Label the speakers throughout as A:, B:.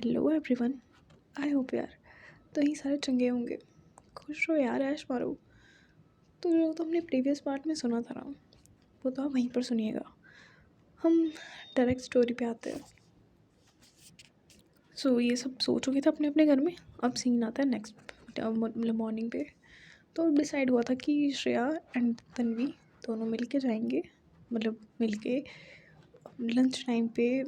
A: Hello everyone. I hope यार तो ये सारे चंगे होंगे। खुश रहो यार, ऐश मारो। तो जो तो हमने प्रीवियस पार्ट में सुना था ना, वो तो आप वहीं पर सुनिएगा। हम डायरेक्ट स्टोरी पे आते हैं। ये सब सो चुके थे अपने अपने घर में। अब सीन आता है नेक्स्ट मतलब मॉर्निंग पे। तो डिसाइड हुआ था कि श्रेया एंड तन्वी दोनों मिलके जाएंगे, मतलब मिलके लंच टाइम पे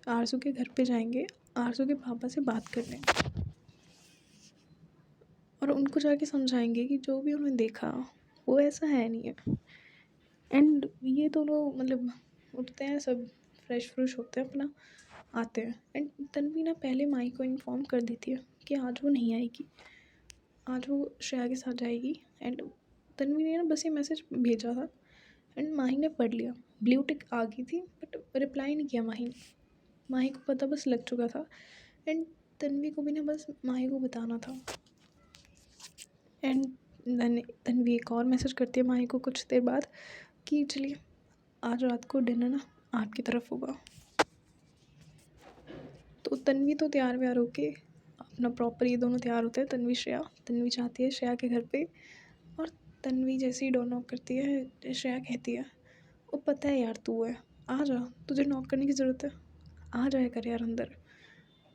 A: आरजू के घर पे जाएंगे, आरजू के पापा से बात करने, और उनको जाके समझाएंगे कि जो भी उन्होंने देखा वो ऐसा है नहीं है। एंड ये दोनों मतलब उठते हैं, सब फ्रेश फ्रेश होते हैं, अपना आते हैं। एंड तन्वी ना पहले माही को इन्फॉर्म कर देती है कि आज वो नहीं आएगी, आज वो श्रेया के साथ जाएगी। एंड तन्वी ने ना बस ये मैसेज भेजा था एंड माही ने पढ़ लिया। ब्लू टिक आ गई थी बट रिप्लाई नहीं किया माही ने। माही को पता बस लग चुका था। एंड तन्वी को भी ना बस माही को बताना था। एंड तन्वी एक और मैसेज करती है माही को कुछ देर बाद कि चलिए आज रात को डिनर ना आपकी तरफ होगा। तो तन्वी तो तैयार व्यार होके अपना प्रॉपर, ये दोनों तैयार होते हैं, तन्वी श्रेया। तन्वी चाहती है श्रेया के घर पे, और तन्वी जैसे ही डोर नॉक करती है श्रेया कहती है वो पता है यार तू है, आ जा, तुझे नॉक करने की ज़रूरत है, आ जाया कर यार अंदर।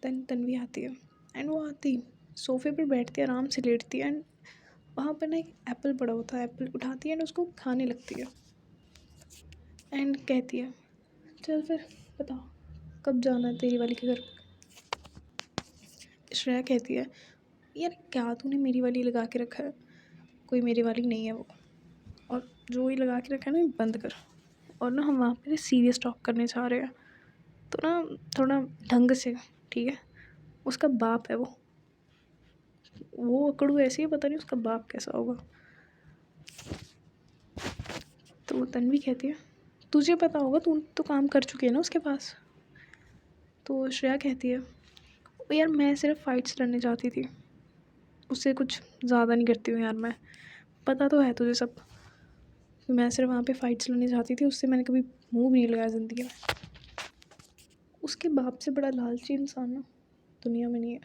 A: तन्वी आती है एंड वो आती सोफ़े पर बैठती है, आराम से लेटती है। एंड वहाँ पर ना एक एप्पल पड़ा होता है, एप्पल उठाती है एंड उसको खाने लगती है। एंड कहती है चल फिर बता कब जाना है तेरी वाली के घर। श्रेया कहती है यार क्या तूने मेरी वाली लगा के रखा है, कोई मेरी वाली नहीं है वो, और जो ही लगा के रखा है ना बंद कर। और ना हम वहाँ पे सीरियस टॉक करने जा रहे हैं, तो ना थोड़ा ढंग से, ठीक है। उसका बाप है वो अकड़ू ऐसे ही, पता नहीं उसका बाप कैसा होगा। तो वो तन्वी कहती है तुझे पता होगा, तू तो काम कर चुकी है ना उसके पास। तो श्रेया कहती है यार मैं सिर्फ फाइट्स लड़ने जाती थी, उससे कुछ ज़्यादा नहीं करती हूँ यार मैं, पता तो है तुझे सब। मैं सिर्फ वहाँ पे फाइट्स लड़ने जाती थी, उससे मैंने कभी मुंह भी नहीं लगाया ज़िंदगी में। उसके बाप से बड़ा लालची इंसान ना दुनिया में नहीं है,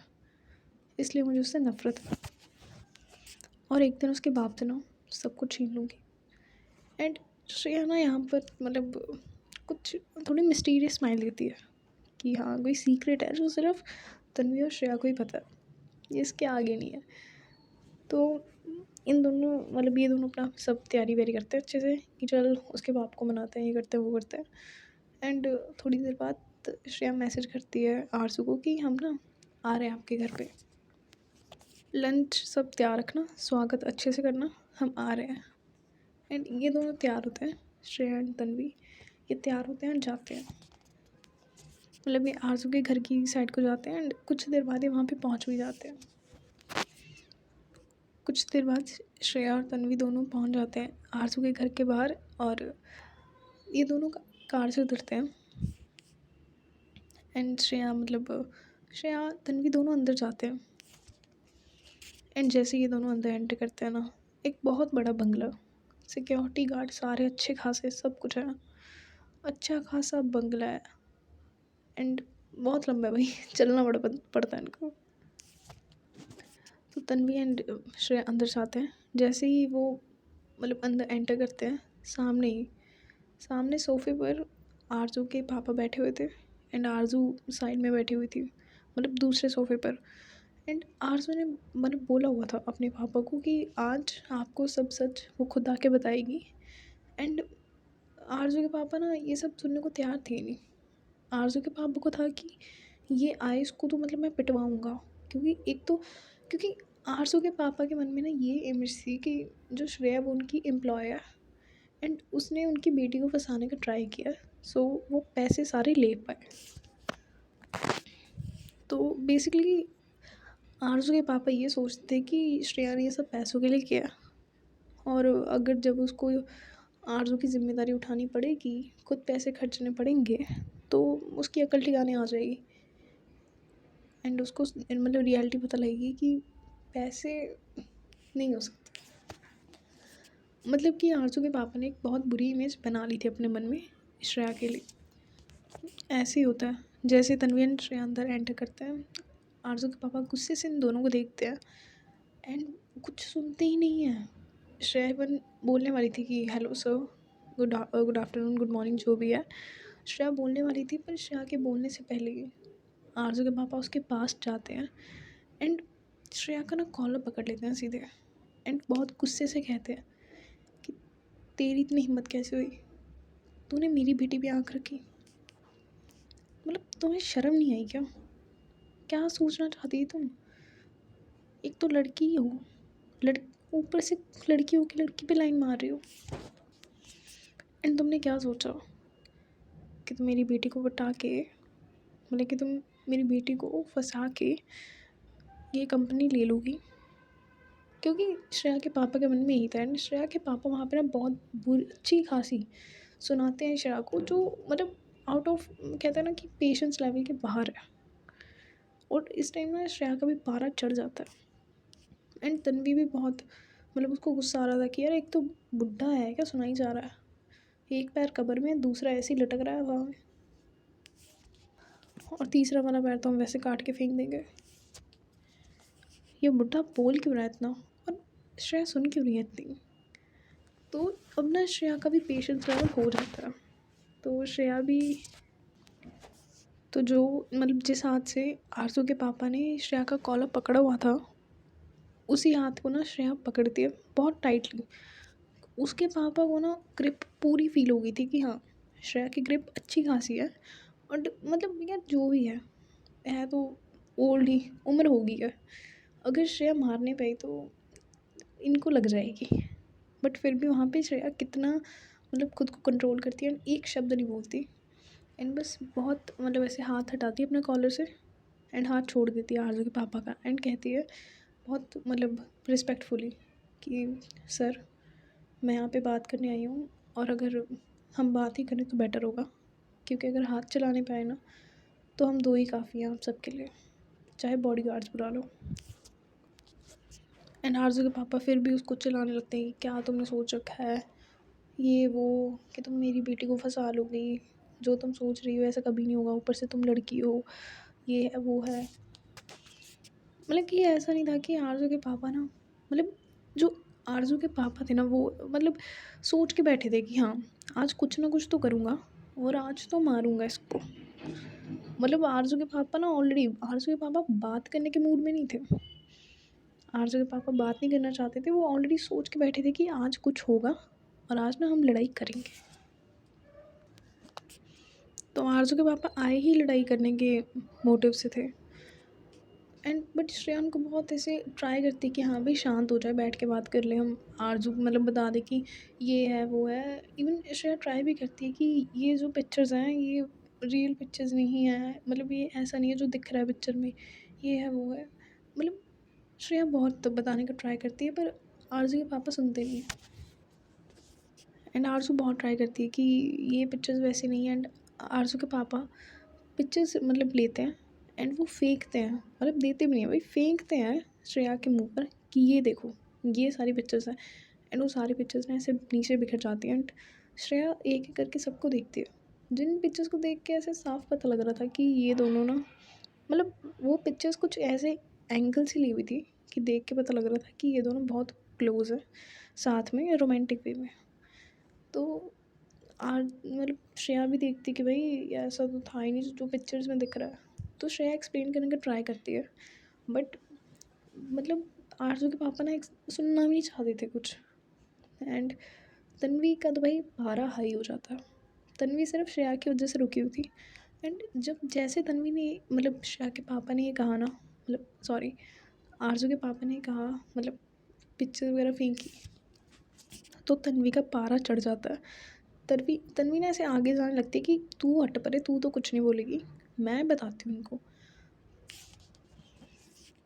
A: इसलिए मुझे उससे नफ़रत है। और एक दिन उसके बाप से ना सब कुछ छीन लूँगी। एंड श्रेया ना यहाँ पर मतलब कुछ थोड़ी मिस्टीरियस स्माइल देती है कि हाँ कोई सीक्रेट है जो सिर्फ तन्वी और श्रेया को ही पता है, ये इसके आगे नहीं है। तो इन दोनों मतलब ये दोनों अपना सब तैयारी वैयारी करते हैं अच्छे से कि चल उसके बाप को मनाते हैं, ये करते हैं वो करते हैं। एंड थोड़ी देर बाद श्रेया मैसेज करती है आरजू को कि हम ना आ रहे हैं आपके घर पे, लंच सब तैयार रखना, स्वागत अच्छे से करना, हम आ रहे हैं। एंड ये दोनों तैयार होते हैं, श्रेया एंड तन्वी, ये तैयार होते हैं, जाते हैं, मतलब ये आरजू के घर की साइड को जाते हैं। एंड कुछ देर बाद ये वहाँ पे पहुँच भी जाते हैं। कुछ देर बाद श्रेया और तन्वी दोनों पहुँच जाते हैं आरजू के घर के बाहर, और ये दोनों कार से उतरते हैं। एंड श्रेया तन्वी दोनों अंदर जाते हैं। एंड जैसे ये दोनों अंदर एंटर करते हैं ना, एक बहुत बड़ा बंगला, सिक्योरिटी गार्ड सारे अच्छे खासे सब कुछ है, अच्छा खासा बंगला है। एंड बहुत लंबा है भाई चलना पड़ता है इनको। तो तन्वी एंड श्रेया अंदर जाते हैं। जैसे ही वो मतलब अंदर एंटर करते हैं, सामने सोफे पर आरजू के पापा बैठे हुए थे एंड आरजू साइड में बैठी हुई थी, मतलब दूसरे सोफे पर। एंड आरजू ने मतलब बोला हुआ था अपने पापा को कि आज आपको सब सच वो खुद आके बताएगी। एंड आरजू के पापा ना ये सब सुनने को तैयार थे नहीं। आरजू के पापा को था कि ये आए इसको तो मतलब मैं पिटवाऊँगा, क्योंकि एक तो क्योंकि आरजू के पापा के मन में ना ये इमेज थी कि जो श्रेया वो उनकी एम्प्लॉय है एंड उसने उनकी बेटी को फंसाने का ट्राई किया, सो वो पैसे सारे ले पाए। तो बेसिकली आरजू के पापा ये सोचते कि श्रेया ने ये सब पैसों के लिए किया, और अगर जब उसको आरजू की ज़िम्मेदारी उठानी पड़ेगी, खुद पैसे खर्चने पड़ेंगे, तो उसकी अकल ठिकाने आ जाएगी। एंड उसको मतलब रियलिटी पता लगेगी कि पैसे नहीं हो सकते। मतलब कि आरजू के पापा ने एक बहुत बुरी इमेज बना ली थी अपने मन में श्रेया के लिए। ऐसे ही होता है जैसे तन्वी एंड श्रेया अंदर एंटर करते हैं, आरज़ू के पापा गुस्से से इन दोनों को देखते हैं एंड कुछ सुनते ही नहीं हैं। श्रेया इवन बोलने वाली थी कि hello sir, good afternoon, good morning, जो भी है। श्रेया बोलने वाली थी, पर श्रेया के बोलने से पहले ही आरज़ू के पापा उसके पास जाते हैं एंड श्रेया का ना कॉलर पकड़ लेते हैं सीधे एंड बहुत गुस्से से कहते हैं कि तेरी इतनी हिम्मत कैसे हुई, तूने मेरी बेटी पे आँख रखी, मतलब तुम्हें शर्म नहीं आई क्या? क्या सोचना चाहती थी तुम? एक तो लड़की हो, लड़ ऊपर से लड़की हो के लड़की पे लाइन मार रही हो। एंड तुमने क्या सोचा कि तुम मेरी बेटी को बता के, मतलब कि तुम मेरी बेटी को फंसा के ये कंपनी ले लोगी? क्योंकि श्रेया के पापा के मन में यही था एंड श्रेया के पापा वहाँ पे ना बहुत बुरी अच्छी खासी सुनाते हैं श्रेया को, जो मतलब आउट ऑफ, कहते हैं ना कि पेशेंस लेवल के बाहर है। और इस टाइम ना श्रेया का भी पारा चढ़ जाता है एंड तन्वी भी बहुत, मतलब उसको गुस्सा आ रहा था कि यार एक तो बुढ़ा है क्या सुनाई जा रहा है, एक पैर कब्र में, दूसरा ऐसे ही लटक रहा है हवा में, और तीसरा वाला पैर तो हम वैसे काट के फेंक देंगे। ये बुढ़ा बोल क्यों रहा है इतना, और श्रेया सुन क्यों रही है इतनी? तो अब ना श्रेया का भी पेशेंस लेवल हो जाता है। तो श्रेया भी, तो जो मतलब जिस हाथ से आरज़ू के पापा ने श्रेया का कॉलर पकड़ा हुआ था, उसी हाथ को ना श्रेया पकड़ती है बहुत टाइटली। उसके पापा को ना ग्रिप पूरी फील हो गई थी कि हाँ, श्रेया की ग्रिप अच्छी खासी है। और मतलब यार जो भी है तो ओल्ड ही, उम्र हो गई है, अगर श्रेया मारने पाई तो इनको लग जाएगी। बट फिर भी वहाँ पे श्रेया कितना मतलब खुद को कंट्रोल करती है, एक शब्द नहीं बोलती एंड बस बहुत मतलब ऐसे हाथ हटाती है अपने कॉलर से एंड हाथ छोड़ देती है आरज़ू के पापा का एंड कहती है बहुत मतलब रिस्पेक्टफुली कि सर, मैं यहाँ पे बात करने आई हूँ, और अगर हम बात ही करें तो बेटर होगा, क्योंकि अगर हाथ चलाने पाए ना तो हम दो ही काफ़ी हैं आप सबके लिए, चाहे बॉडी गार्ड्स बुला लो। एंड आरज़ू के पापा फिर भी उसको चिल्लाने लगते हैं कि क्या तुमने सोच रखा है, ये वो, कि तुम मेरी बेटी को फंसा लोगी, जो तुम सोच रही हो ऐसा कभी नहीं होगा, ऊपर से तुम लड़की हो, ये है वो है। मतलब कि ऐसा नहीं था कि आरज़ू के पापा ना, मतलब जो आरज़ू के पापा थे ना वो मतलब सोच के बैठे थे कि हाँ, आज कुछ ना कुछ तो करूँगा और आज तो मारूँगा इसको। मतलब आरज़ू के पापा ना ऑलरेडी, आरज़ू के पापा बात करने के मूड में नहीं थे। आरज़ू के पापा बात नहीं करना चाहते थे, वो ऑलरेडी सोच के बैठे थे कि आज कुछ होगा और आज ना हम लड़ाई करेंगे। तो आरज़ू के पापा आए ही लड़ाई करने के मोटिव से थे एंड बट श्रेया उनको बहुत ऐसे ट्राई करती कि हाँ भाई शांत हो जाए, बैठ के बात कर ले हम, आरज़ू मतलब बता दे कि ये है वो है। इवन श्रेया ट्राई भी करती है कि ये जो पिक्चर्स हैं ये रियल पिक्चर्स नहीं है, मतलब ये ऐसा नहीं है जो दिख रहा है पिक्चर में, ये है वो है। मतलब श्रेया बहुत बताने का ट्राई करती है, पर आरज़ू के पापा सुनते नहीं हैं एंड आरज़ू बहुत ट्राई करती है कि ये पिक्चर्स वैसे नहीं है एंड आरज़ू के पापा पिक्चर्स मतलब लेते हैं एंड वो फेंकते हैं, मतलब देते भी नहीं है भाई, फेंकते हैं श्रेया के मुंह पर कि ये देखो, ये सारी पिक्चर्स हैं एंड वो सारी पिक्चर्स ना ऐसे नीचे बिखर जाती हैं एंड श्रेया एक एक करके सबको देखती है। जिन पिक्चर्स को देख के ऐसे साफ पता लग रहा था कि ये दोनों ना, मतलब वो पिक्चर्स कुछ ऐसे एंगल से ली हुई थी कि देख के पता लग रहा था कि ये दोनों बहुत क्लोज है साथ में रोमांटिक वे में। तो आज मतलब श्रेया भी देखती कि भाई ऐसा तो था ही नहीं जो पिक्चर्स में दिख रहा है। तो श्रेया एक्सप्लेन करने का ट्राई करती है, बट मतलब आरज़ू के पापा ना सुनना भी नहीं चाहते थे कुछ एंड तन्वी का तो भाई पारा हाई हो जाता है। तन्वी सिर्फ श्रेया की वजह से रुकी हुई थी एंड जब जैसे तन्वी ने मतलब श्रेया के पापा ने ये कहा ना, मतलब सॉरी, आरज़ू के पापा ने कहा मतलब पिक्चर वगैरह फेंकी, तो तन्वी का पारा चढ़ जाता है। तन्वी तन्वी ना ऐसे आगे जाने लगती है कि तू हट परे, तू तो कुछ नहीं बोलेगी, मैं बताती हूँ इनको।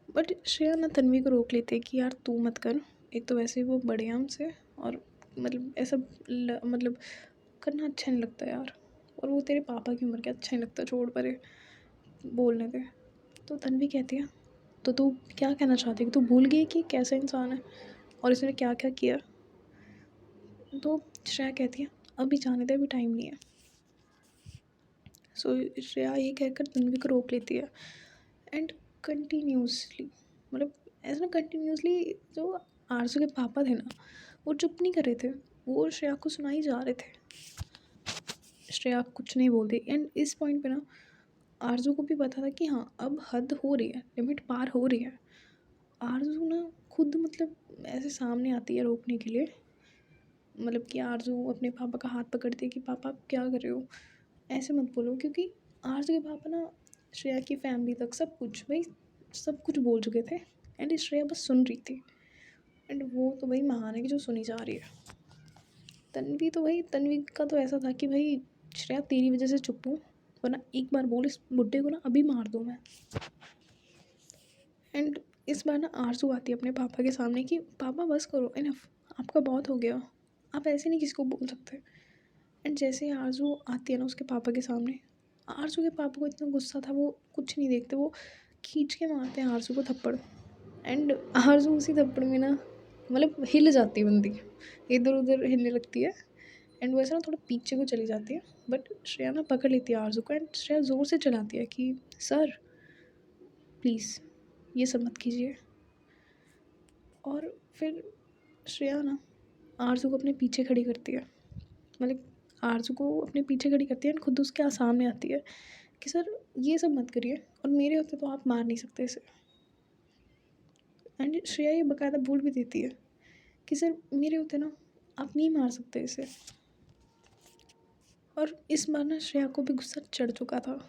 A: बट श्रेया ना तन्वी को रोक लेते कि यार तू मत कर, एक तो वैसे ही वो बड़े हैं हमसे, और मतलब ऐसा मतलब करना अच्छा नहीं लगता यार, और वो तेरे पापा की उम्र के, अच्छा नहीं लगता, छोड़ परे, बोलने दे। तो तन्वी कहती है तो तू क्या कहना चाहती है, कि तू भूल गई कि कैसा इंसान है और इसने क्या क्या किया? तो श्रेया कहती है अभी जाने दे, अभी टाइम नहीं है। सो श्रेया ये कहकर तन्वी को रोक लेती है। एंड कंटिन्यूसली, मतलब ऐसा ना, कंटिन्यूसली जो आरज़ू के पापा थे ना, वो चुप नहीं कर रहे थे, वो श्रेया को सुनाई जा रहे थे। श्रेया कुछ नहीं बोलती। एंड इस पॉइंट पे ना आरज़ू को भी पता था कि हाँ अब हद हो रही है, लिमिट पार हो रही है। आरज़ू ना खुद मतलब ऐसे सामने आती है रोकने के लिए, मतलब कि आरज़ू अपने पापा का हाथ पकड़ती है कि पापा आप क्या कर रहे हो, ऐसे मत बोलो। क्योंकि आरज़ू के पापा ना श्रेया की फैमिली तक सब कुछ भाई, सब कुछ बोल चुके थे। एंड श्रेया बस सुन रही थी। एंड वो तो भाई महान है कि जो सुनी जा रही है। तन्वी तो भाई, तन्वी का तो ऐसा था कि भाई श्रेया तेरी वजह से चुप हूँ, वरना एक बार बोल इस बुड्ढे को ना अभी मार दूँ मैं। एंड इस बार ना आरज़ू आती है अपने पापा के सामने कि पापा बस करो, इनफ, आपका बहुत हो गया, आप ऐसे नहीं किसी को बोल सकते। एंड जैसे ही आरज़ू आती है ना उसके पापा के सामने, आरज़ू के पापा को इतना गुस्सा था, वो कुछ नहीं देखते, वो खींच के मारते हैं आरज़ू को थप्पड़। एंड आरज़ू उसी थप्पड़ में ना मतलब हिल जाती है बंदी, इधर उधर हिलने लगती है। एंड वैसे ना थोड़ा पीछे को चली जाती है, बट श्रेया ना पकड़ लेती है आरज़ू को। एंड श्रेया ज़ोर से चलाती है कि सर प्लीज़ ये सब मत कीजिए। और फिर श्रेया ना आरज़ू को अपने पीछे खड़ी करती है, मतलब आरज़ू को अपने पीछे खड़ी करती है एंड खुद उसके सामने आती है कि सर ये सब मत करिए, और मेरे होते तो आप मार नहीं सकते इसे। एंड श्रेया ये बाकायदा बोल भी देती है कि सर मेरे होते ना आप नहीं मार सकते इसे। और इस बार ना श्रेया को भी गुस्सा चढ़ चुका था।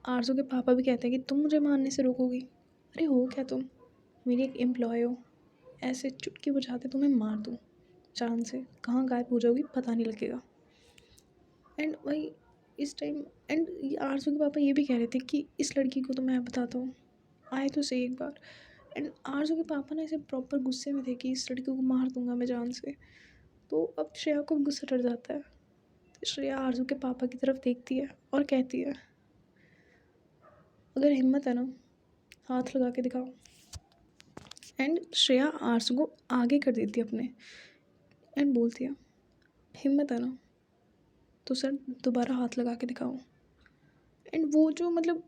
A: आरज़ू के पापा भी कहते हैं कि तुम मुझे मारने से रोकोगी, अरे हो क्या तुम, मेरी एक एम्प्लॉय हो, ऐसे चुटकी बजाते तुम्हें मार दूँ जान से, कहाँ गायब हो जाओगी पता नहीं लगेगा। एंड वही इस टाइम, एंड आरज़ू के पापा ये भी कह रहे थे कि इस लड़की को तो मैं बताता हूँ, आए तो सही एक बार। एंड आरज़ू के पापा ना ऐसे प्रॉपर गुस्से में थे कि इस लड़की को मार दूंगा मैं जान से। तो अब श्रेया को गुस्सा चढ़ जाता है। तो श्रेया आरज़ू के पापा की तरफ देखती है और कहती है अगर हिम्मत है ना हाथ लगा के दिखाओ। एंड श्रेया आरज़ू को आगे कर देती है अपने, एंड बोलती है हिम्मत है ना तो सर दोबारा हाथ लगा के दिखाओ। एंड वो जो मतलब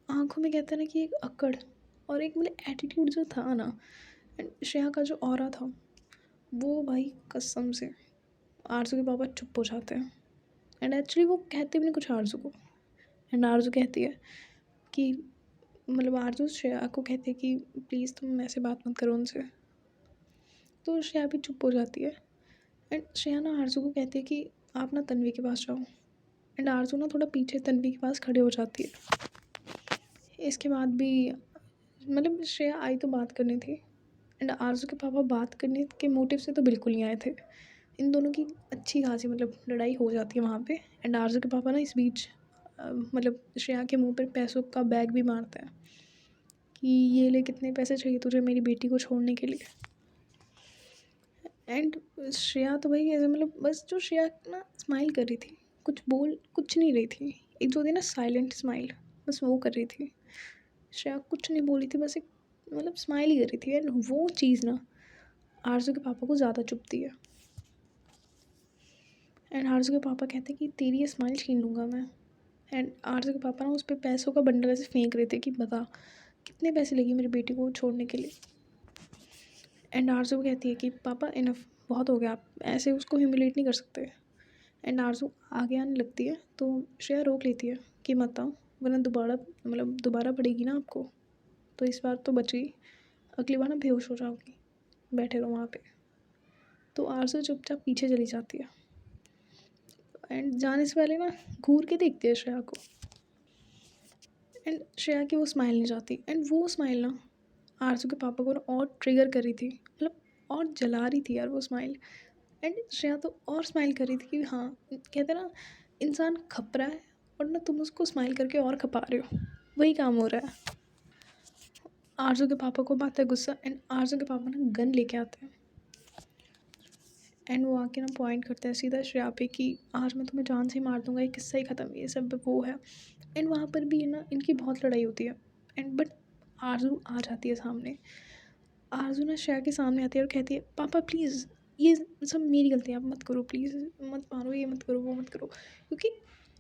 A: आंखों में कहते हैं ना कि एक अकड़ और एक मतलब एटीट्यूड जो था ना, एंड श्रेया का जो ऑरा था, वो भाई कसम से आरज़ू के पापा चुप हो जाते हैं। एंड एक्चुअली वो कहते भी नहीं कुछ आरज़ू को। एंड आरज़ू कहती है कि मतलब आरज़ू श्रेया को कहती है कि प्लीज़ तुम ऐसे बात मत करो उनसे। तो श्रेया भी चुप हो जाती है। एंड श्रेया ना आरज़ू को कहती है कि आप ना तन्वी के पास जाओ। एंड आरज़ू ना थोड़ा पीछे तन्वी के पास खड़े हो जाती है। इसके बाद भी मतलब श्रेया आई तो बात करनी थी, एंड आरज़ू के पापा बात करने के मोटिव से तो बिल्कुल नहीं आए थे। इन दोनों की अच्छी खासी मतलब लड़ाई हो जाती है वहाँ पे। एंड आरज़ू के पापा ना इस बीच मतलब श्रेया के मुंह पर पैसों का बैग भी मारता है कि ये ले कितने पैसे चाहिए तुझे मेरी बेटी को छोड़ने के लिए। एंड श्रेया तो भाई ऐसे मतलब बस जो श्रेया ना स्माइल कर रही थी, कुछ नहीं रही थी, एक जो होती है ना साइलेंट स्माइल, बस वो कर रही थी। श्रेया कुछ नहीं बोली थी, बस एक मतलब स्माइल ही कर रही थी। एंड वो चीज़ ना आरज़ू के पापा को ज़्यादा चुभती है। एंड आरज़ू के पापा कहते हैं कि तेरी ये स्माइल छीन लूँगा मैं। एंड आरज़ू के पापा ना उस पर पैसों का बंडल ऐसे फेंक रहे थे कि बता कितने पैसे लगे मेरी बेटी को छोड़ने के लिए। एंड आरज़ू कहती है कि पापा इनफ, बहुत हो गया, आप ऐसे उसको ह्यूमिलेट नहीं कर सकते। एंड आरज़ू आगे आने लगती है तो श्रेया रोक लेती है कि मत आओ, वरना दोबारा मतलब दोबारा पड़ेगी ना आपको, तो इस बार तो बच गई, अगली बार ना बेहोश हो जाओगी, बैठे रहो वहाँ पे। तो आरज़ू चुपचाप पीछे चली जाती है। एंड जाने से पहले ना घूर के देखती है श्रेया को। एंड श्रेया की वो स्माइल नहीं जाती। एंड वो स्माइल ना आरज़ू के पापा को ना और ट्रिगर कर रही थी, मतलब और जला रही थी यार वो स्माइल। एंड श्रेया तो और स्माइल कर रही थी कि हाँ, कहते ना इंसान खप रहा है और ना तुम उसको स्माइल करके और खपा रहे हो, वही काम हो रहा है। आरज़ू के पापा को आता है गुस्सा। एंड आरज़ू के पापा ना गन लेके आते हैं। एंड वो आके ना पॉइंट करते हैं सीधा श्रेया पे कि आज मैं तुम्हें जान से ही मार दूंगा, ये किस्सा ही ख़त्म, ये सब वो है। एंड वहाँ पर भी है ना इनकी बहुत लड़ाई होती है। एंड बट आरज़ू आ जाती है सामने। आरज़ू ना श्रेया के सामने आती है और कहती है पापा प्लीज़ ये सब मेरी गलती है, आप मत करो प्लीज़, मत मारो, ये मत करो वो मत करो। क्योंकि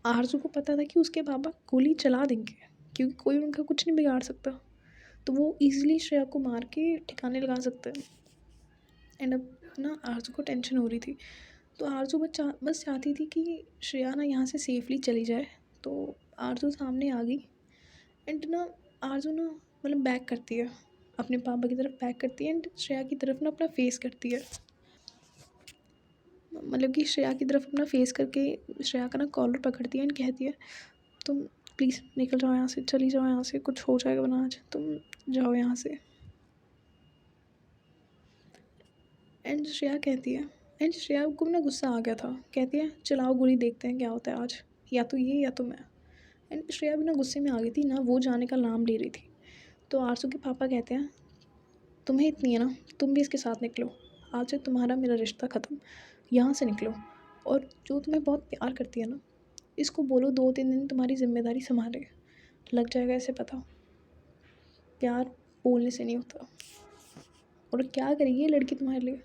A: आरज़ू को पता था कि उसके पापा गोली चला देंगे, क्योंकि कोई उनका कुछ नहीं बिगाड़ सकता। तो वो ईज़िली श्रेया को मार के ठिकाने लगा सकते हैं। एंड अब ना आरज़ू को टेंशन हो रही थी। तो आरज़ू बस चाहती थी कि श्रेया ना यहाँ से सेफ़ली चली जाए। तो आरज़ू सामने आ गई। एंड ना आरज़ू ना मतलब बैक करती है, अपने पापा की तरफ बैक करती है, एंड श्रेया की तरफ ना अपना फेस करती है। मतलब कि श्रेया की तरफ अपना फेस करके श्रेया का ना कॉलर पकड़ती है एंड कहती है, तुम प्लीज़ निकल जाओ यहाँ से, चली जाओ यहाँ से, कुछ हो जाएगा वरना आज, तुम जाओ यहाँ से। एंड श्रेया कहती है, एंड श्रेया को ना गुस्सा आ गया था, कहती है चलाओ गोली, देखते हैं क्या होता है आज, या तो ये या तो मैं। एंड श्रेया भी ना गुस्से में आ गई थी ना, वो जाने का नाम ले रही थी। तो आरज़ू के पापा कहते हैं, तुम्हें इतनी है ना, तुम भी इसके साथ निकलो, आज से तुम्हारा मेरा रिश्ता ख़त्म, यहाँ से निकलो। और जो तुम्हें बहुत प्यार करती है ना, इसको बोलो 2-3 दिन तुम्हारी जिम्मेदारी संभाले, लग जाएगा इसे पता, प्यार बोलने से नहीं होता। और क्या करेगी ये लड़की तुम्हारे लिए,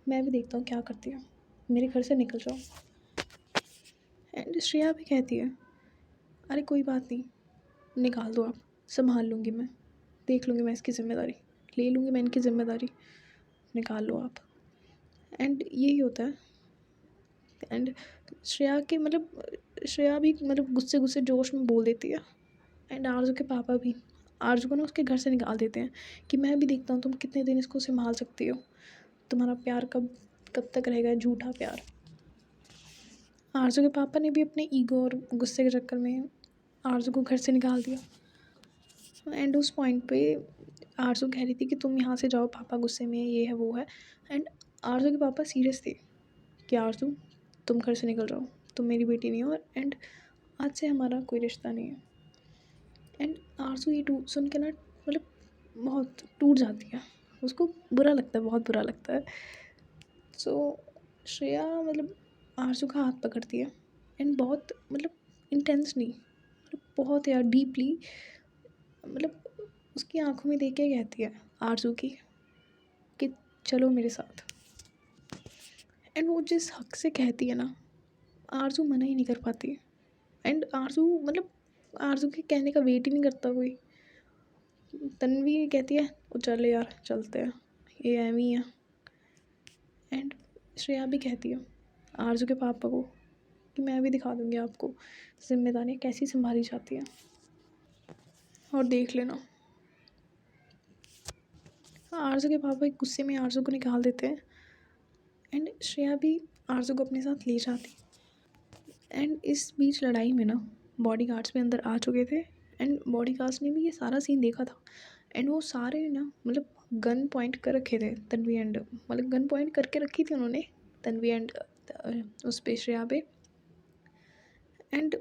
A: मैं भी देखता हूँ क्या करती है, मेरे घर से निकल जाओ। एंड श्रेया भी कहती है, अरे कोई बात नहीं, निकाल दो आप, संभाल लूँगी मैं, देख लूँगी मैं इसकी ज़िम्मेदारी, ले लूँगी मैं इनकी ज़िम्मेदारी, निकाल लो आप। एंड यही होता है। एंड श्रेया के मतलब श्रेया भी मतलब गुस्से गुस्से जोश में बोल देती है। एंड आरज़ू के पापा भी आरज़ू को ना उसके घर से निकाल देते हैं कि मैं भी देखता हूँ तुम कितने दिन इसको संभाल सकती हो, तुम्हारा प्यार कब कब तक रहेगा, झूठा प्यार। आरज़ू के पापा ने भी अपने ईगो और गुस्से के चक्कर में आरज़ू को घर से निकाल दिया। एंड उस पॉइंट पे आरज़ू कह रही थी कि तुम यहाँ से जाओ, पापा गुस्से में, ये है वो है। एंड आरज़ू के पापा सीरियस थे कि आरज़ू तुम घर से निकल जाओ, तुम मेरी बेटी नहीं हो, एंड आज से हमारा कोई रिश्ता नहीं है। एंड आरज़ू ये सुन के ना मतलब बहुत टूट जाती है, उसको बुरा लगता है, बहुत बुरा लगता है। सो श्रेया मतलब आरज़ू का हाथ पकड़ती है एंड बहुत मतलब इंटेंसली, मतलब बहुत यार डीपली, मतलब उसकी आंखों में देख के कहती है आरज़ू की कि चलो मेरे साथ। एंड वो जिस हक से कहती है ना, आरज़ू मना ही नहीं कर पाती। एंड आरज़ू मतलब आरज़ू के कहने का वेट ही नहीं करता कोई। तन्वी कहती है वो चल यार चलते हैं, ये एवी है। एंड श्रेया भी कहती है आरज़ू के पापा को कि मैं भी दिखा दूँगी आपको जिम्मेदारियाँ कैसी संभाली जाती हैं, और देख लेना। आरज़ू के पापा एक गुस्से में आरज़ू को निकाल देते हैं। एंड श्रेया भी आरज़ू को अपने साथ ले जाती। एंड इस बीच लड़ाई में ना बॉडी गार्ड्स भी अंदर आ चुके थे। एंड बॉडी गार्ड्स ने भी ये सारा सीन देखा था। एंड वो सारे ना मतलब गन पॉइंट कर रखे थे तन्वी एंड, मतलब गन पॉइंट करके रखी थी उन्होंने तन्वी एंड उस पे श्रेया पे। एंड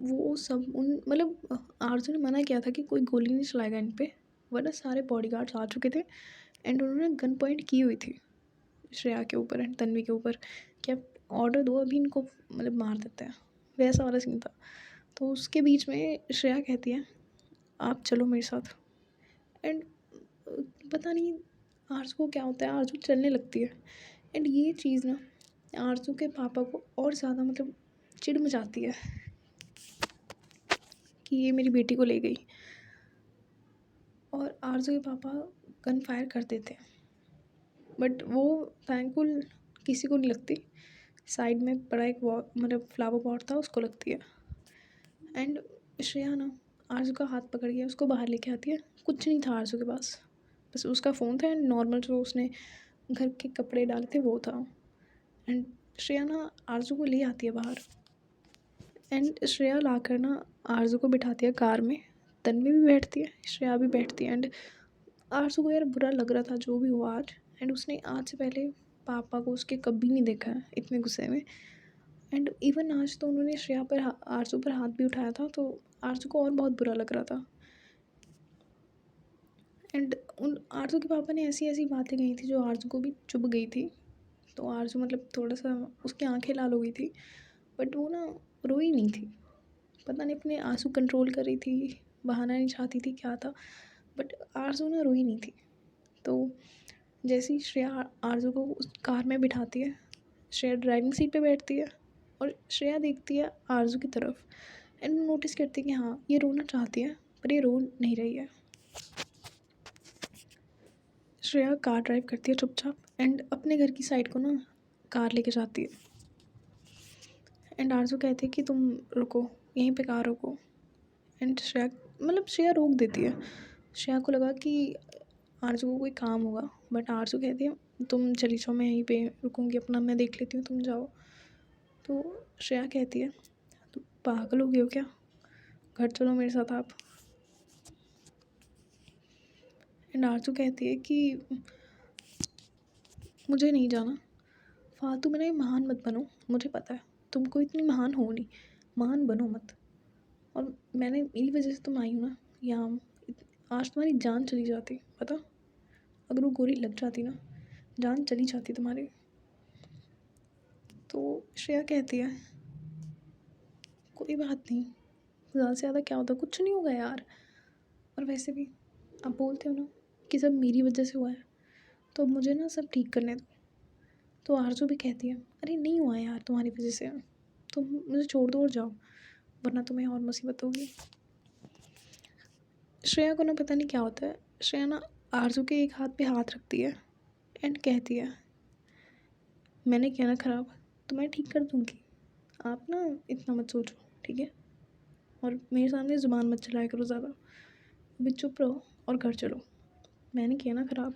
A: वो सब उन मतलब आरज़ू ने मना किया था कि कोई गोली नहीं चलाएगा इन पे, वरना सारे बॉडी गार्ड्स आ चुके थे। एंड उन्होंने गन पॉइंट की हुई थी श्रेया के ऊपर एंड तन्वी के ऊपर कि आप ऑर्डर दो, अभी इनको मतलब मार देते हैं, वैसा वाला सीन था। तो उसके बीच में श्रेया कहती है आप चलो मेरे साथ। एंड पता नहीं आरज़ू को क्या होता है, आरज़ू चलने लगती है। एंड ये चीज़ ना आरज़ू के पापा को और ज़्यादा मतलब चिढ़ मचाती है कि ये मेरी बेटी को ले गई। और आरज़ू के पापा गन फायर कर देते हैं, बट वो थैंकफुल किसी को नहीं लगती। साइड में पड़ा एक मतलब फ्लावर पॉट था, उसको लगती है। एंड श्रेया ना आरज़ू का हाथ पकड़ के उसको बाहर लेके आती है। कुछ नहीं था आरज़ू के पास, बस उसका फ़ोन था एंड नॉर्मल जो उसने घर के कपड़े डाले थे वो था। एंड श्रेया ना आरज़ू को ले आती है बाहर। एंड श्रेया लाकर ना आरज़ू को बिठाती है कार में। तन्वी भी बैठती है, श्रेया भी बैठती है। एंड आरज़ू को यार बुरा लग रहा था जो भी हुआ आज। एंड उसने आज से पहले पापा को उसके कभी नहीं देखा है इतने गुस्से में। एंड इवन आज तो उन्होंने श्रेया पर आरज़ू पर हाथ भी उठाया था, तो आरज़ू को और बहुत बुरा लग रहा था। एंड उन आरज़ू के पापा ने ऐसी ऐसी बातें कही थी जो आरज़ू को भी चुभ गई थी। तो आरज़ू मतलब थोड़ा सा उसकी आंखें लाल हो गई थी, बट वो ना रोई नहीं थी। पता नहीं अपने आंसू कंट्रोल कर रही थी, बहाना नहीं चाहती थी, क्या था, बट आरज़ू ना रोई नहीं थी। तो जैसे ही श्रेया आरज़ू को उस कार में बिठाती है, श्रेया ड्राइविंग सीट पे बैठती है और श्रेया देखती है आरज़ू की तरफ एंड नोटिस करती है कि हाँ ये रोना चाहती है पर ये रो नहीं रही है। श्रेया कार ड्राइव करती है चुपचाप एंड अपने घर की साइड को ना कार लेके जाती है। एंड आरज़ू कहती है कि तुम रुको, यहीं पे कार रोको। एंड श्रेया रोक देती है। श्रेया को लगा कि आरज़ू को कोई काम होगा, बट आरज़ू कहती है तुम चली जाओ, मैं यहीं पे रुकूंगी, अपना मैं देख लेती हूँ, तुम जाओ। तो श्रेया कहती है तुम पागल हो गए हो क्या, घर चलो मेरे साथ आप। एंड आरज़ू कहती है कि मुझे नहीं जाना, फालतू में ना महान मत बनो, मुझे पता है तुमको इतनी महान हो नहीं, महान बनो मत। और मेरी वजह से तुम आई हो ना यहाँ, आज तुम्हारी जान चली जाती पता, अगर वो गोली लग जाती ना जान चली जाती तुम्हारी। तो श्रेया कहती है कोई बात नहीं, ज़्यादा से ज़्यादा क्या होता, कुछ नहीं होगा यार। और वैसे भी आप बोलते हो ना कि सब मेरी वजह से हुआ है, तो अब मुझे ना सब ठीक करने दो। तो आरज़ू भी कहती है अरे नहीं हुआ यार तुम्हारी वजह से, तुम मुझे छोड़ दो और जाओ, वरना तुम्हें और मुसीबत होगी। श्रेया को ना पता नहीं क्या होता है, श्रेया ना आरज़ू के एक हाथ पे हाथ रखती है एंड कहती है मैंने किया ना ख़राब, तो मैं ठीक कर दूँगी, आप ना इतना मत सोचो, ठीक है। और मेरे सामने ज़ुबान मत चलाया करो ज़्यादा, अभी चुप रहो और घर चलो। मैंने किया ना ख़राब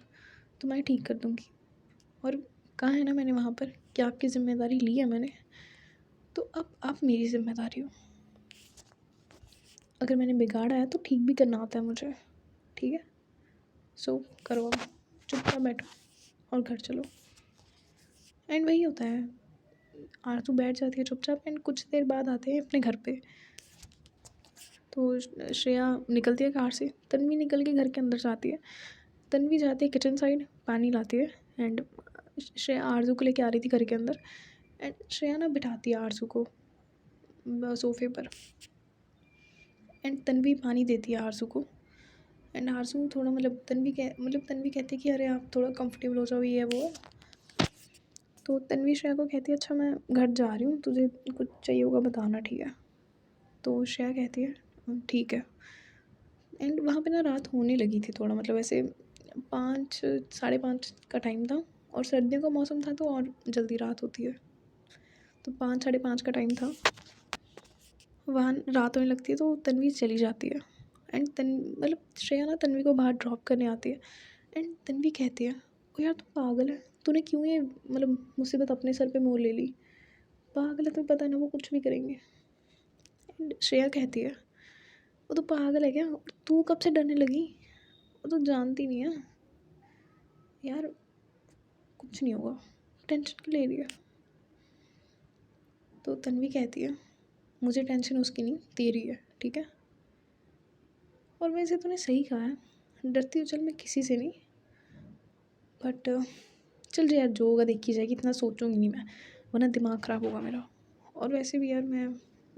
A: तो मैं ठीक कर दूँगी। और कहा है ना मैंने वहाँ पर कि आपकी ज़िम्मेदारी ली है मैंने, तो अब आप मेरी ज़िम्मेदारी हो। अगर मैंने बिगाड़ा है तो ठीक भी करना आता है मुझे, ठीक है। सो करो, अब चुपचाप बैठो और घर चलो। एंड वही होता है, आरज़ू बैठ जाती है चुपचाप एंड कुछ देर बाद आते हैं अपने घर पे। तो श्रेया निकलती है कार से, तन्वी निकल के घर के अंदर जाती है। तन्वी जाती है किचन साइड, पानी लाती है एंड श्रेया आरज़ू को लेके आ रही थी घर के अंदर। एंड श्रेया ना बिठाती है आरज़ू को सोफे पर एंड तन्वी पानी देती है आरज़ू को। एंड आरज़ू थोड़ा तन्वी कहती है कि अरे आप थोड़ा कंफर्टेबल हो जाओ, ये है वो है। तो तन्वी श्रेया को कहती है अच्छा मैं घर जा रही हूँ, तुझे कुछ चाहिए होगा बताना, ठीक है। तो श्रेया कहती है ठीक है। एंड वहाँ पे ना रात होने लगी थी थोड़ा, ऐसे 5 साढ़े 5 का टाइम था और सर्दियों का मौसम था तो और जल्दी रात होती है। तो 5 साढ़े 5 का टाइम था, वहाँ रात होने लगती है तो तन्वी चली जाती है। एंड श्रेया ना तन्वी को बाहर ड्रॉप करने आती है एंड तन्वी कहती है ओ यार तू पागल है, तूने क्यों ये मुसीबत अपने सर पे मोल ले ली, पागल है, तुम्हें पता है ना वो कुछ भी करेंगे। एंड श्रेया कहती है वो तो पागल है क्या, तू कब से डरने लगी, वो तो जानती नहीं है यार, कुछ नहीं होगा, टेंशन क्यों ले रही है। तो तन्वी कहती है मुझे टेंशन उसकी नहीं तेरी है, ठीक है। और वैसे तूने सही कहा है, डरती हो चल मैं किसी से नहीं, बट चल यार जो होगा देखी जाएगी, इतना सोचूंगी नहीं मैं, वरना दिमाग ख़राब होगा मेरा। और वैसे भी यार मैं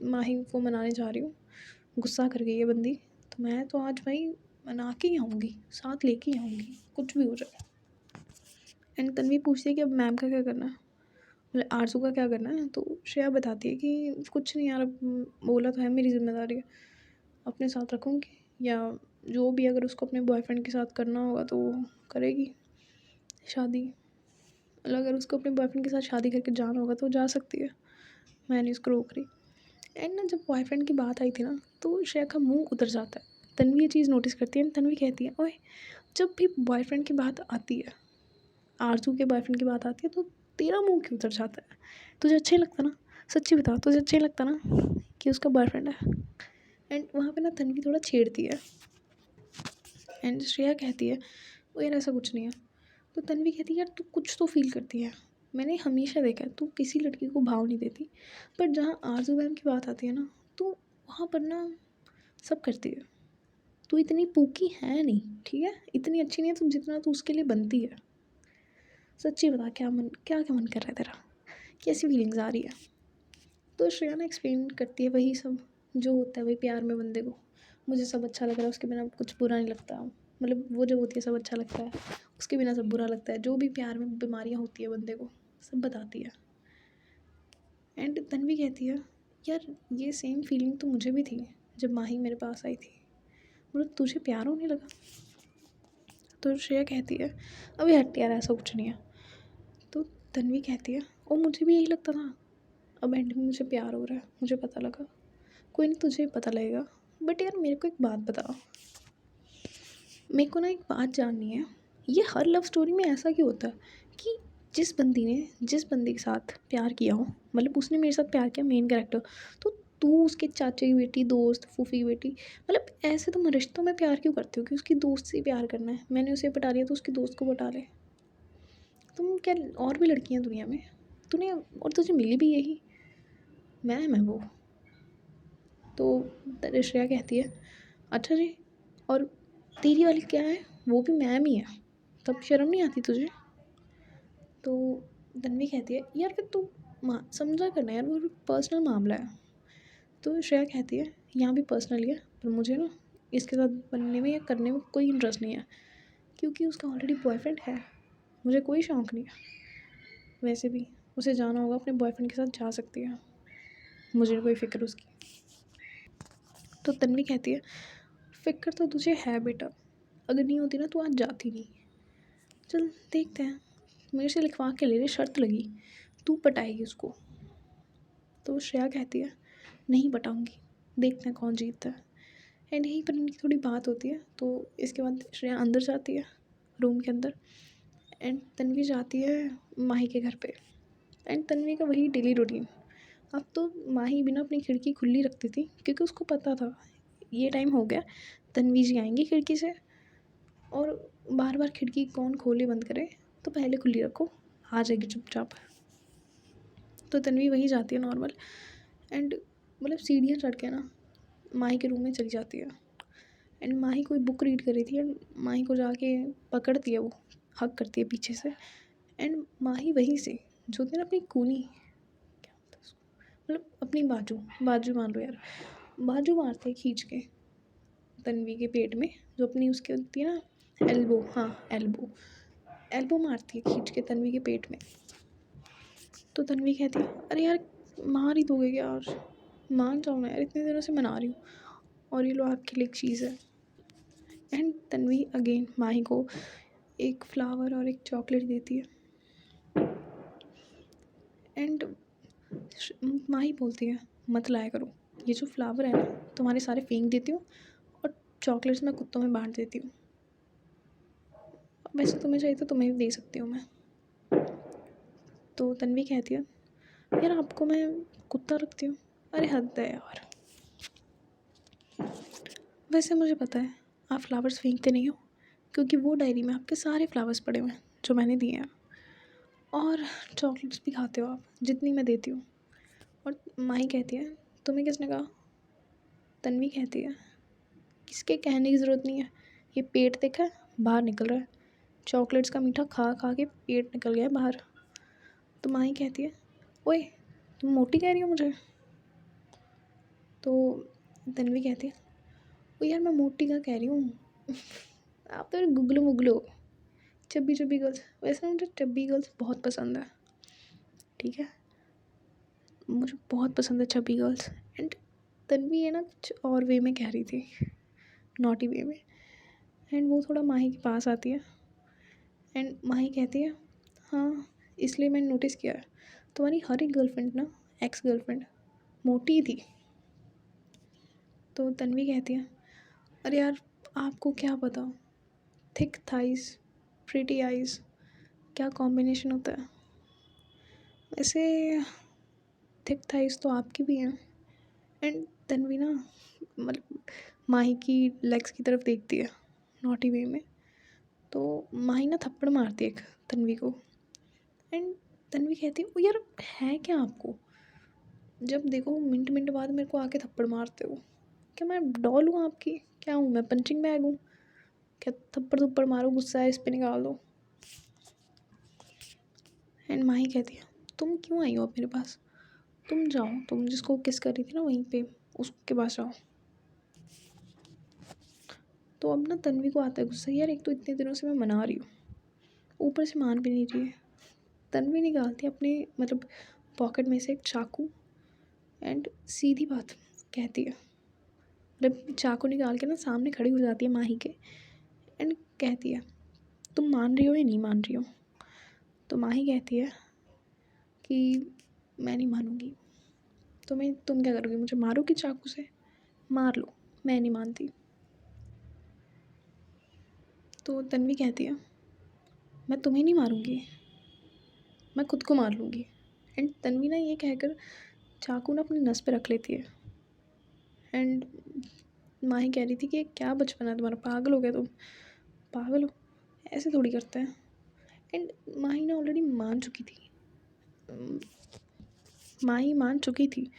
A: माही को मनाने जा रही हूँ, गुस्सा कर गई है बंदी, तो मैं तो आज भाई मना के ही आऊँगी, साथ लेके ही आऊँगी, कुछ भी हो जाए। एंड तन्वी पूछती है कि अब मैम का क्या करना है, आरज़ू का क्या करना है। तो श्रेया बताती है कि कुछ नहीं यार, अब बोला तो है मेरी ज़िम्मेदारी है, अपने साथ रखूँगी, या जो भी अगर उसको अपने बॉयफ्रेंड के साथ करना होगा तो करेगी शादी, अगर उसको अपने बॉयफ्रेंड के साथ शादी करके जाना होगा तो जा सकती है, मैं नहीं उसको रोक रही। एंड ना जब बॉयफ्रेंड की बात आई थी ना तो श्रेया का मुंह उतर जाता है। तन्वी ये चीज़ नोटिस करती है, तन्वी कहती है ओए जब भी बॉयफ्रेंड की बात आती है, आरज़ू के बॉयफ्रेंड की बात आती है, तो तेरा मुंह क्यों उतर जाता है, तुझे अच्छा ही लगता ना, सच्ची बता तुझे अच्छा ही लगता ना कि उसका बॉयफ्रेंड है। एंड वहाँ पे ना तन्वी थोड़ा छेड़ती है एंड श्रेया कहती है वो यार ऐसा कुछ नहीं है। तो तन्वी कहती है यार तू कुछ तो फील करती है, मैंने हमेशा देखा है तू किसी लड़की को भाव नहीं देती, पर जहाँ आरज़ू मैम की बात आती है ना तो वहाँ पर ना सब करती है। तू इतनी पूकी है नहीं, ठीक है, इतनी अच्छी नहीं है तुम जितना तू उसके लिए बनती है। सच्ची बता क्या क्या मन कर रहा है तेरा, कैसी फीलिंग्स आ रही है। तो श्रेया ना एक्सप्लेन करती है वही सब जो होता है वही प्यार में बंदे को, मुझे सब अच्छा लग रहा है उसके बिना कुछ बुरा नहीं लगता, वो जब होती है सब अच्छा लगता है, उसके बिना सब बुरा लगता है, जो भी प्यार में बीमारियाँ होती है बंदे को सब बताती है। एंड तन्वी कहती है, यार ये सेम फीलिंग तो मुझे भी थी जब माही मेरे पास आई थी, मतलब तुझे प्यार होने लगा। तो श्रेया कहती है, अभी हट यार, ऐसा कुछ नहीं है। तो तन्वी कहती है, ओ मुझे भी यही लगता था, अब एंड में मुझे प्यार हो रहा है, मुझे पता लगा। कोई नहीं, तुझे पता लगेगा। बट यार मेरे को एक बात बताओ, मेरे को ना एक बात जाननी है, ये हर लव स्टोरी में ऐसा क्यों होता है कि जिस बंदी के साथ प्यार किया हो, मतलब उसने मेरे साथ प्यार किया, मेन कैरेक्टर, तो तू उसके चाचे की बेटी, दोस्त, फूफी की बेटी, मतलब ऐसे तुम रिश्तों में प्यार क्यों करते हो कि उसकी दोस्त से ही प्यार करना है, मैंने उसे पटा लिया तो उसकी दोस्त को पटा ले। तुम क्या, और भी लड़कियां दुनिया में, तूने और तुझे मिली भी यही, मैं वो। तो श्रेया कहती है, अच्छा जी, और तेरी वाली क्या है, वो भी मैम ही है, तब शर्म नहीं आती तुझे। तो तन्वी कहती है, यार फिर तू समझा करना यार, वो पर्सनल मामला है। तो श्रेया कहती है, यहाँ भी पर्सनल ही है, पर मुझे ना इसके साथ बनने में या करने में कोई इंटरेस्ट नहीं है, क्योंकि उसका ऑलरेडी बॉयफ्रेंड है, मुझे कोई शौक़ नहीं है। वैसे भी उसे जाना होगा अपने बॉयफ्रेंड के साथ जा सकती है, मुझे कोई फ़िक्र उसकी। तो तन्वी कहती है, फ़िक्र तो तुझे है बेटा, अगर नहीं होती ना तो आज जाती नहीं। चल देखते हैं, मेरे से लिखवा के ले ले, शर्त लगी तू पटाएगी उसको। तो श्रेया कहती है, नहीं पटाऊंगी, देखते हैं कौन जीतता है। एंड यहीं पर इनकी थोड़ी बात होती है। तो इसके बाद श्रेया अंदर जाती है, रूम के अंदर, एंड तन्वी जाती है माही के घर पे। एंड तन्वी का वही डेली रूटीन। अब तो माही बिना अपनी खिड़की खुली रखती थी, क्योंकि उसको पता था ये टाइम हो गया, तन्वी जी आएंगी खिड़की से, और बार बार खिड़की कौन खोले बंद करे, तो पहले खुली रखो, आ जाएगी चुपचाप। तो तन्वी वहीं जाती है नॉर्मल, एंड मतलब सीढ़ियाँ चढ़ के ना माही के रूम में चली जाती है। एंड माही कोई बुक रीड कर रही थी, एंड माही को जाके पकड़ती है, वो हक करती है पीछे से। एंड माही वहीं से, जो होती है ना अपनी कूनी, क्या होता है उसको, मतलब अपनी बाजू मान लो यार, बाजू मारते हैं खींच के तन्वी के पेट में, जो अपनी उसकी होती है ना एल्बो, हाँ एल्बो मारती है खींच के तन्वी के पेट में। तो तन्वी कहती है, अरे यार मार ही दोगे क्या यार, मान जाओ ना यार, इतने दिनों से मना रही हूँ, और ये लो आपके लिए एक चीज़ है। एंड तन्वी अगेन माही को एक फ्लावर और एक चॉकलेट देती है। एंड माही बोलती है, मत लाया करो, ये जो फ्लावर है ना तुम्हारे सारे फेंक देती हूँ, और चॉकलेट्स मैं कुत्तों में बांट देती हूँ, वैसे तुम्हें चाहिए तो तुम्हें भी दे सकती हूँ मैं। तो तन्वी कहती है, यार आपको मैं कुत्ता रखती हूँ, अरे हद है यार। वैसे मुझे पता है आप फ्लावर्स फेंकते नहीं हो, क्योंकि वो डायरी में आपके सारे फ्लावर्स पड़े हुए हैं जो मैंने दिए हैं, और चॉकलेट्स भी खाते हो आप जितनी मैं देती हूँ। और माही कहती है, तुम्हें किसने कहा। तन्वी कहती है, किसके कहने की ज़रूरत नहीं है, ये पेट देखा है बाहर निकल रहा है, चॉकलेट्स का मीठा खा खा के पेट निकल गया है बाहर। तो माही कहती है, ओए तुम मोटी कह रही हो मुझे। तो तन्वी कहती है, ओ यार मैं मोटी का कह रही हूँ, आप तो गुगलो मुगलो, चब्बी चब्बी गर्ल्स। वैसे मुझे चब्बी गर्ल्स बहुत पसंद है, ठीक है, मुझे बहुत पसंद है चब्बी गर्ल्स। एंड तन्वी है ना कुछ और वे में कह रही थी, नॉटी वे में। एंड वो थोड़ा माही के पास आती है, एंड माही कहती है, हाँ इसलिए मैंने नोटिस किया है, तुम्हारी हर एक गर्लफ्रेंड ना, एक्स गर्लफ्रेंड मोटी ही थी। तो तन्वी कहती है, अरे यार आपको क्या पता, थिक थाइस, प्रिटी आइज़, क्या कॉम्बिनेशन होता है। वैसे थिक थाइस तो आपकी भी हैं। एंड तन्वी ना मतलब माही की लेग्स की तरफ देखती है नॉटी वे में। तो माही ना थप्पड़ मारती है एक तन्वी को। एंड तन्वी कहती है, ओ यार है क्या आपको, जब देखो मिनट मिनट बाद मेरे को आके थप्पड़ मारते हो, क्या मैं डॉल हूँ आपकी, क्या हूँ मैं, पंचिंग बैग हूँ क्या, थप्पड़ थप्पड़ मारो, गुस्सा है इस पर निकाल दो। एंड माही कहती है, तुम क्यों आई हो अब मेरे पास, तुम जाओ, तुम जिसको किस कर रही थी ना वहीं पे उसके पास जाओ। तो अब ना तन्वी को आता है गुस्सा, यार एक तो इतने दिनों से मैं मना रही हूँ, ऊपर से मान भी नहीं रही है। तन्वी निकालती है अपने मतलब पॉकेट में से एक चाकू एंड सीधी बात कहती है, मतलब चाकू निकाल के ना सामने खड़ी हो जाती है माही के एंड कहती है, तुम मान रही हो या नहीं मान रही हो? तो माही कहती है कि मैं नहीं मानूंगी। तुम क्या करोगी, मुझे मारोगी चाकू से? मार लो, मैं नहीं मानती। तो तन्वी कहती है, मैं तुम्हें नहीं मारूंगी, मैं खुद को मार लूँगी। एंड तन्वी ना ये कहकर चाकू ना अपनी नस पे रख लेती है। एंड माही कह रही थी कि क्या बचपन है तुम्हारा, पागल हो गया तुम, पागल हो, ऐसे थोड़ी करते हैं। एंड माही ना ऑलरेडी मान चुकी थी, माही मान चुकी थी,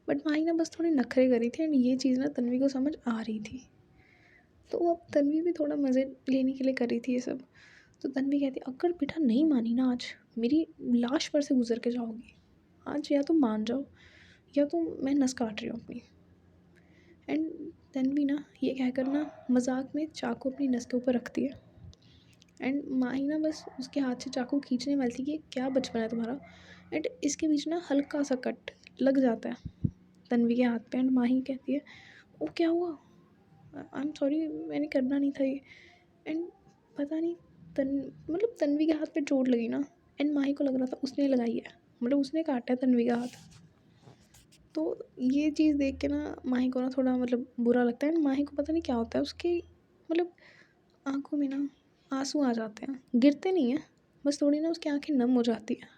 A: बट माही ना बस थोड़ी नखरे करी थी एंड ये चीज़ ना तन्वी को समझ आ रही थी। तो अब तन्वी भी थोड़ा मज़े लेने के लिए कर रही थी ये सब। तो तन्वी कहती, अगर बेटा नहीं मानी ना आज, मेरी लाश पर से गुजर के जाओगी। आज या तो मान जाओ या तो मैं नस काट रही हूँ अपनी। एंड तन्वी ना ये कहकर ना मजाक में चाकू अपनी नस के ऊपर रखती है। एंड माही ना बस उसके हाथ से चाकू खींचने वाली थी कि क्या बचपन है तुम्हारा। एंड इसके बीच ना हल्का सा कट लग जाता है तन्वी के हाथ पे। एंड माही कहती है, ओ क्या हुआ, आई एम सॉरी, मैंने करना नहीं था ये। एंड पता नहीं मतलब तन्वी के हाथ पे चोट लगी ना, एंड माही को लग रहा था उसने लगाई है, मतलब उसने काटा है तन्वी का हाथ। तो ये चीज़ देख के ना माही को ना थोड़ा मतलब बुरा लगता है। एंड माही को पता नहीं क्या होता है, उसकी मतलब आँखों में ना आंसू आ जाते हैं, गिरते नहीं हैं, बस थोड़ी ना उसकी आँखें नम हो जाती हैं।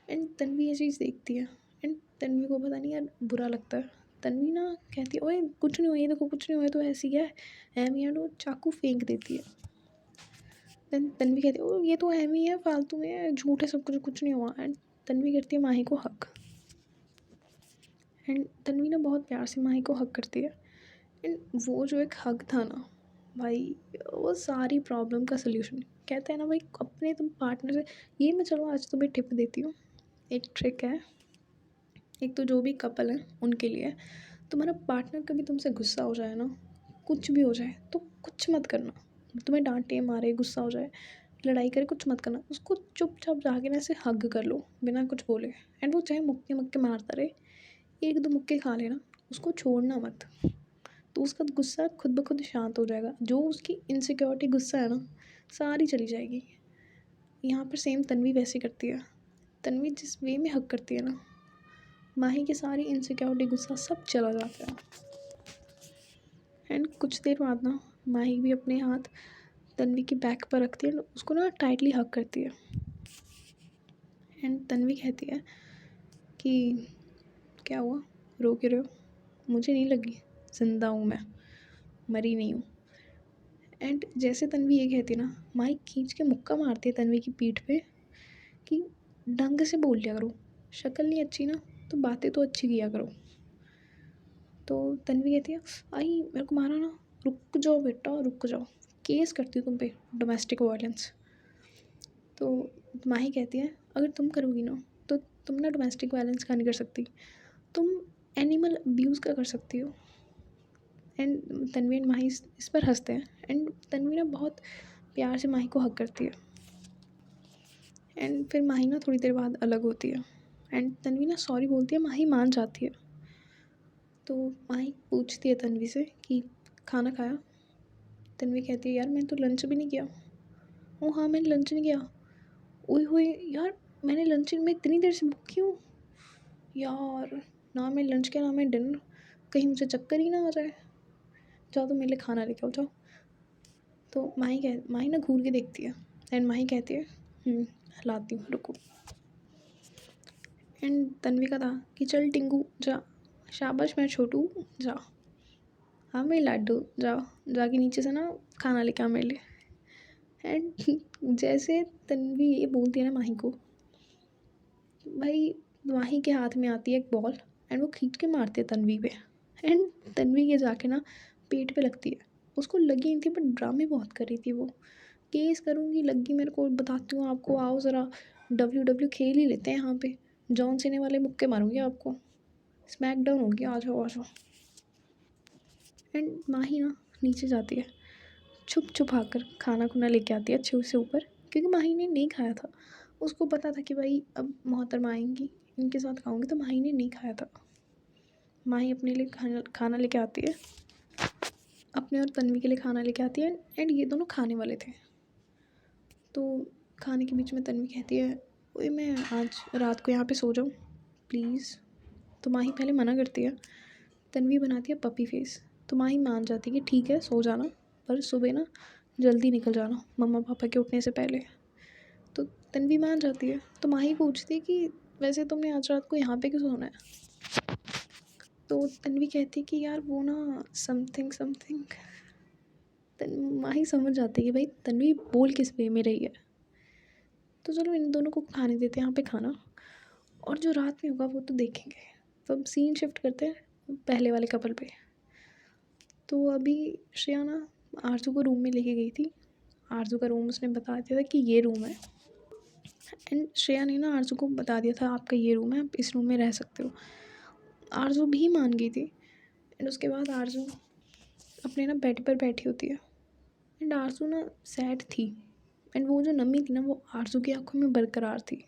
A: एंड तन्वी ये चीज़ देखती है एंड तन्वी को पता नहीं यार बुरा लगता है। तन्वी ना कहती है, ओए कुछ नहीं हुआ, ये देखो कुछ नहीं हुआ, तो ऐसी है एम ही है। वो चाकू फेंक देती है। देन तन्वी कहती है, ओ ये तो एम ही है, फालतू में है, झूठ है सब कुछ, कुछ नहीं हुआ। एंड तन्वी करती है माही को हक। एंड तन्वी ना बहुत प्यार से माही को हक करती है। एंड वो जो एक हक था ना भाई, वो सारी प्रॉब्लम का सल्यूशन। कहते हैं ना भाई, अपने तुम पार्टनर से, ये मैं चलो आज तुम्हें टिप देती हूँ, एक ट्रिक है। एक तो जो भी कपल है उनके लिए, तुम्हारा पार्टनर कभी तुमसे गुस्सा हो जाए ना, कुछ भी हो जाए, तो कुछ मत करना। तुम्हें डांटे मारे गुस्सा हो जाए, लड़ाई करे, कुछ मत करना। उसको चुपचाप जाके ना ऐसे हग कर लो बिना कुछ बोले। एंड वो चाहे मुक्के मुक्के मारता रहे, एक दो मुक्के खा लेना, उसको छोड़ना मत। तो उसका गुस्सा खुद ब खुद शांत हो जाएगा। जो उसकी इनसिक्योरिटी गुस्सा है ना, सारी चली जाएगी। यहाँ पर सेम तन्वी वैसे करती है। तन्वी जिस वे में हक करती है ना, माही की सारी इनसिक्योरिटी गुस्सा सब चला जाता है। एंड कुछ देर बाद ना माही भी अपने हाथ तन्वी की बैक पर रखती है, उसको ना टाइटली हक करती है। एंड तन्वी कहती है कि क्या हुआ, रो क्यों रहे हो? मुझे नहीं लगी, जिंदा हूँ मैं, मरी नहीं हूँ। एंड जैसे तन्वी ये कहती है ना, माही खींच के मुक्का मारती है तन्वी की पीठ पे कि ढंग से बोल लिया करो, शक्ल नहीं अच्छी ना तो बातें तो अच्छी किया करो। तो तन्वी कहती है, आई मेरे को मारा ना, रुक जाओ बेटा रुक जाओ, केस करती हूँ तुम पे, डोमेस्टिक वायलेंस। तो माही कहती है, अगर तुम करोगी ना तो तुम ना डोमेस्टिक वायलेंस का नहीं कर सकती, तुम एनिमल अब्यूज़ का कर सकती हो। एंड तन्वी एंड माही इस पर हंसते हैं। एंड तन्वी ना बहुत प्यार से माही को हक करती है। एंड फिर माही ना थोड़ी देर बाद अलग होती है। एंड तन्वी ना सॉरी बोलती है, माही मान जाती है। तो माही पूछती है तन्वी से कि खाना खाया? तन्वी कहती है, यार मैंने तो लंच भी नहीं किया। ओ हाँ, मैंने लंच नहीं किया। ओए होए यार, मैंने लंच में इतनी देर से भूखी हूँ यार, ना मैं लंच किया ना मैं डिनर, कहीं मुझे चक्कर ही ना आ जाए। जाओ तो मेरे लिए खाना लेके आओ, जाओ। तो माही ना घूर के देखती है। एंड माही कहती है, लाती हूँ रुको। एंड तन्वी का था कि चल टिंगू जा, शाबाश मैं छोटू, जा, हाँ मेरी लाडू, जाओ जाके नीचे से ना खाना लेके आ मेरे लिए। एंड जैसे तन्वी ये बोलती है ना माही को, भाई माही के हाथ में आती है एक बॉल एंड वो खींच के मारती है तन्वी पे। एंड तन्वी के जाके ना पेट पे लगती है। उसको लगी नहीं थी बट ड्रामे बहुत कर रही थी वो, केस करूँगी, लगी मेरे को, बताती हूँ आपको, आओ ज़रा डब्ल्यू खेल ही लेते हैं यहाँ पे, जॉन सीने वाले मुक्के मारूंगी आपको, स्मैकडाउन होगी, आ जाओ आ जाओ। एंड माही ना नीचे जाती है, छुप छुप आकर खाना खुना लेके आती है अच्छे से ऊपर, क्योंकि माही ने नहीं खाया था। उसको पता था कि भाई अब मोहतरमा आएंगी, इनके साथ खाऊंगी। तो माही ने नहीं खाया था। माही अपने लिए खाना खाना लेके आती है, अपने और तन्वी के लिए खाना लेके आती है, एंड ये दोनों खाने वाले थे। तो खाने के बीच में तन्वी कहती है, ओए मैं आज रात को यहाँ पे सो जाऊँ प्लीज़। तो माही पहले मना करती है। तन्वी बनाती है पपी फेस। तो माही मान जाती है कि ठीक है सो जाना, पर सुबह ना जल्दी निकल जाना मम्मा पापा के उठने से पहले। तो तन्वी मान जाती है। तो माही पूछती है कि वैसे तुमने आज रात को यहाँ पे क्यों सोना है। तो तन्वी कहती है कि यार वो ना समथिंग समथिंग। माही समझ जाती है कि भाई तन्वी बोल किस वे में रही है। तो चलो इन दोनों को खाने देते हैं यहाँ पे खाना, और जो रात में होगा वो तो देखेंगे। तो अब सीन शिफ्ट करते हैं पहले वाले कपल पे। तो अभी श्रेया ना आरजू को रूम में लेके गई थी। आरजू का रूम उसने बता दिया था कि ये रूम है, एंड श्रेया ने ना आरजू को बता दिया था आपका ये रूम है, आप इस रूम में रह सकते हो। आरजू भी मान गई थी। एंड उसके बाद आरजू अपने ना बेड पर बैठी होती है, एंड आरजू ना सैड थी, एंड वो जो नमी थी ना वो आरजू की आंखों में बरकरार थी।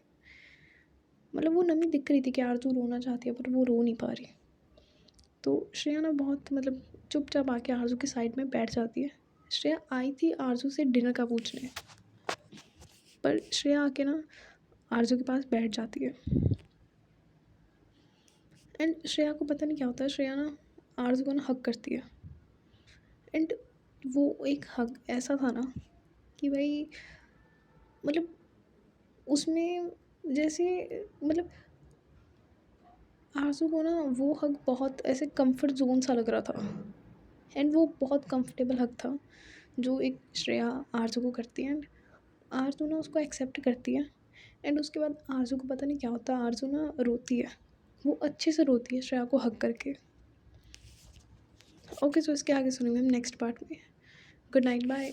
A: मतलब वो नमी दिख रही थी कि आरजू रोना चाहती है, पर वो रो नहीं पा रही। तो श्रेया ना बहुत मतलब चुपचाप आके आरजू के साइड में बैठ जाती है। श्रेया आई थी आरजू से डिनर का पूछने, पर श्रेया आके ना आरजू के पास बैठ जाती है। एंड श्रेया को पता नहीं क्या होता है, श्रेया ना आरजू को ना हग करती है। एंड वो एक हग ऐसा था ना कि भाई मतलब उसमें जैसे मतलब आरजू को ना वो हग बहुत ऐसे कंफर्ट जोन सा लग रहा था, एंड वो बहुत कंफर्टेबल हग था जो एक श्रेया आरजू को करती है। एंड आरजू ना उसको एक्सेप्ट करती है। एंड उसके बाद आरजू को पता नहीं क्या होता है, आरजू ना रोती है। वो अच्छे से रोती है श्रेया को हग करके। ओके, सो इसके आगे सुनेंगे हम नेक्स्ट पार्ट में। Good night, bye.